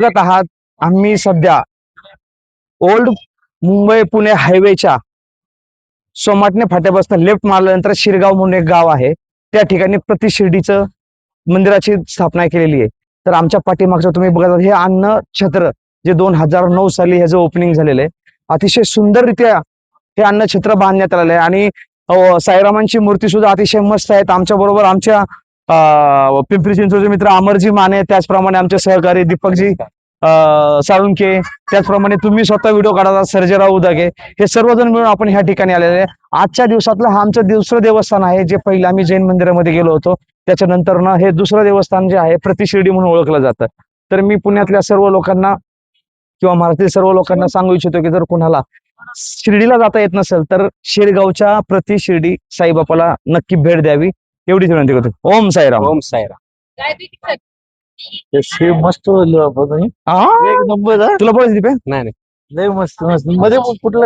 बघत आहात आम्ही सध्या ओल्ड मुंबई पुणे हायवेच्या सोमाटणे फाट्यापासून लेफ्ट मारल्यानंतर शिरगाव म्हणून एक गाव आहे. त्या ठिकाणी प्रति शिर्डीचं मंदिराची स्थापना केलेली आहे. तर आमच्या पाठीमागचं तुम्ही बघत आहात हे अन्न छत्र जे 2009 साली ह्याचं ओपनिंग झालेलं आहे. अतिशय सुंदररित्या हे अन्न छत्र बांधण्यात आलेलं आहे आणि साईरामांची मूर्ती सुद्धा अतिशय मस्त आहेत. आमच्या बरोबर आमच्या पिंपरी चिंचवडचे मित्र अमरजी माने, त्याचप्रमाणे आमचे सहकारी दीपकजी साळुंके, त्याचप्रमाणे तुम्ही स्वतः व्हिडिओ काढता सर्जेराव उदागे, हे सर्वजण मिळून आपण ह्या ठिकाणी आलेले आहे. आजच्या दिवसातलं हा आमचं दुसरं देवस्थान आहे. जे पहिलं आम्ही जैन मंदिरामध्ये गेलो होतो त्याच्यानंतर ना हे दुसरं देवस्थान जे आहे प्रति शिर्डी म्हणून ओळखलं जातं. तर मी पुण्यातल्या सर्व लोकांना किंवा महाराष्ट्रातील सर्व लोकांना सांगू इच्छितो की जर कुणाला शिर्डीला जाता येत नसेल तर शिरगावच्या प्रति शिर्डी साईबापाला नक्की भेट द्यावी एवढीच विनंती करतो. ओम साईराम. ओम साईराम. ते मस्त बोललो आपण. हा एक नंबर हा. तुला बोलायचं दीपे? नाही लय मस्त मस्त मध्ये कुठलं